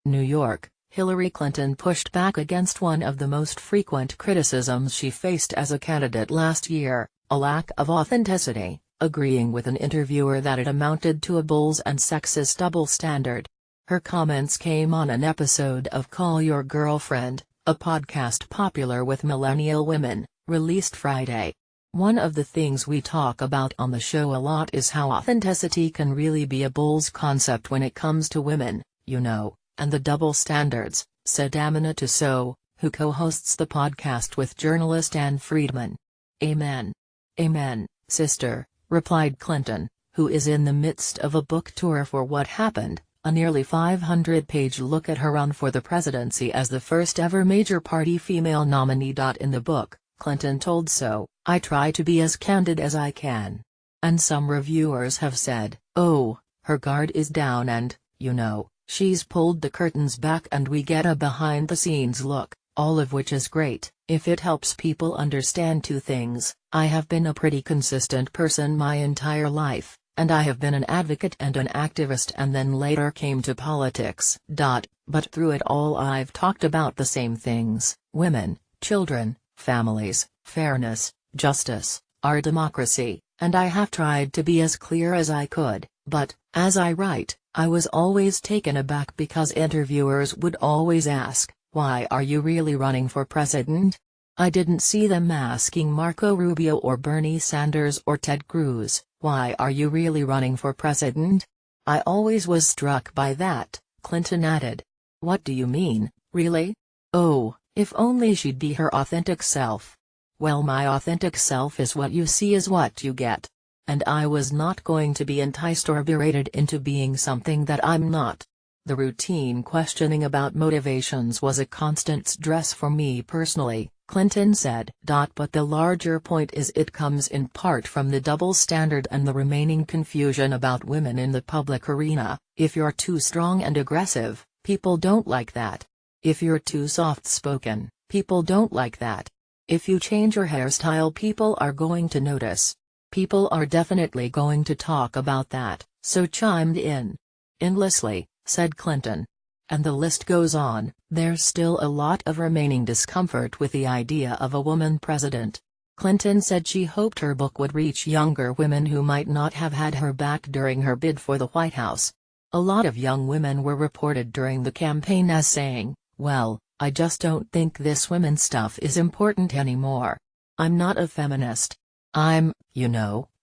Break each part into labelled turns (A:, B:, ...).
A: New York, Hillary Clinton pushed back against one of the most frequent criticisms she faced as a candidate last year, a lack of authenticity, agreeing with an interviewer that it amounted to a bulls and sexist double standard. Her comments came on an episode of Call Your Girlfriend, a podcast popular with millennial women, released Friday. One of the things we talk about on the show a lot is how authenticity can really be a bull's concept when it comes to women, you know, and the double standards, said Aminatou Sow, who co-hosts the podcast with journalist Ann Friedman. Amen. Amen, sister, replied Clinton, who is in the midst of a book tour for What Happened, a nearly 500-page look at her run for the presidency as the first ever major party female nominee. In the book, Clinton told Sow, I try to be as candid as I can. And some reviewers have said, oh, her guard is down and, you know, she's pulled the curtains back and we get a behind-the-scenes look, all of which is great. If it helps people understand two things, I have been a pretty consistent person my entire life, and I have been an advocate and an activist and then later came to politics. But through it all I've talked about the same things: women, children, families, fairness, justice, our democracy, and I have tried to be as clear as I could, but, as I write, I was always taken aback because interviewers would always ask, why are you really running for president? I didn't see them asking Marco Rubio or Bernie Sanders or Ted Cruz, why are you really running for president? I always was struck by that, Clinton added. What do you mean, really? Oh, if only she'd be her authentic self. Well, my authentic self is what you see is what you get. And I was not going to be enticed or berated into being something that I'm not. The routine questioning about motivations was a constant stress for me personally, Clinton said. But the larger point is it comes in part from the double standard and the remaining confusion about women in the public arena. If you're too strong and aggressive, people don't like that. If you're too soft-spoken, people don't like that. If you change your hairstyle, people are going to notice. People are definitely going to talk about that, so chimed in. Endlessly, said Clinton. And the list goes on. There's still a lot of remaining discomfort with the idea of a woman president. Clinton said she hoped her book would reach younger women who might not have had her back during her bid for the White House. A lot of young women were reported during the campaign as saying, well, I just don't think this women stuff is important anymore. I'm not a feminist. I'm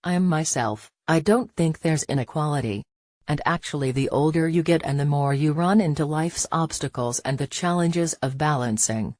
A: myself. I don't think there's inequality. And actually, the older you get and the more you run into life's obstacles and the challenges of balancing,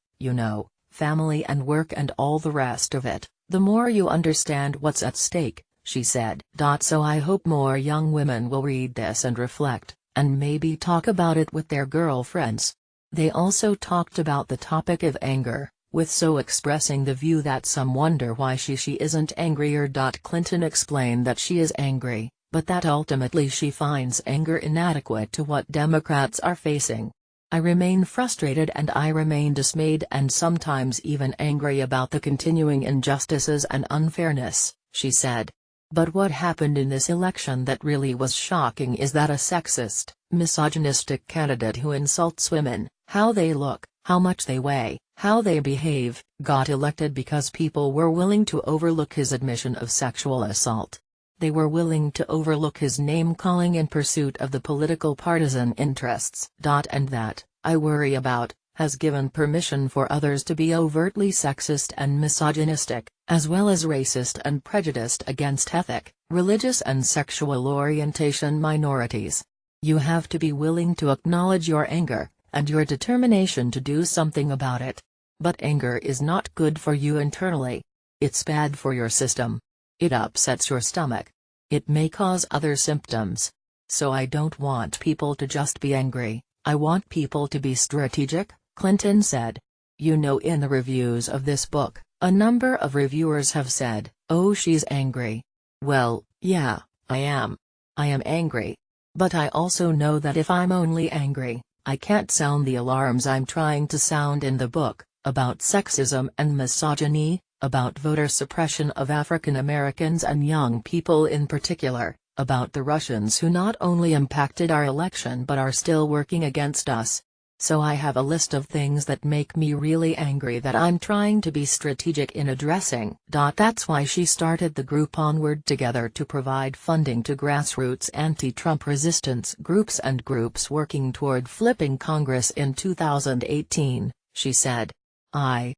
A: family and work and all the rest of it, the more you understand what's at stake, she said. So I hope more young women will read this and reflect, and maybe talk about it with their girlfriends. They also talked about the topic of anger, with Sow expressing the view that some wonder why she isn't angrier. Clinton explained that she is angry, but that ultimately she finds anger inadequate to what Democrats are facing. I remain frustrated and I remain dismayed and sometimes even angry about the continuing injustices and unfairness, she said. But what happened in this election that really was shocking is that a sexist, misogynistic candidate who insults women, how they look, how much they weigh, how they behave, got elected because people were willing to overlook his admission of sexual assault. They were willing to overlook his name-calling in pursuit of the political partisan interests. And that, I worry about, has given permission for others to be overtly sexist and misogynistic, as well as racist and prejudiced against ethnic, religious and sexual orientation minorities. You have to be willing to acknowledge your anger, and your determination to do something about it. But anger is not good for you internally. It's bad for your system. It upsets your stomach. It may cause other symptoms. So I don't want people to just be angry, I want people to be strategic, Clinton said. In the reviews of this book, a number of reviewers have said, oh, she's angry. Well, yeah, I am. I am angry. But I also know that if I'm only angry, I can't sound the alarms I'm trying to sound in the book, about sexism and misogyny, about voter suppression of African Americans and young people in particular, about the Russians who not only impacted our election but are still working against us. So I have a list of things that make me really angry that I'm trying to be strategic in addressing. That's why she started the group Onward Together to provide funding to grassroots anti-Trump resistance groups and groups working toward flipping Congress in 2018, she said.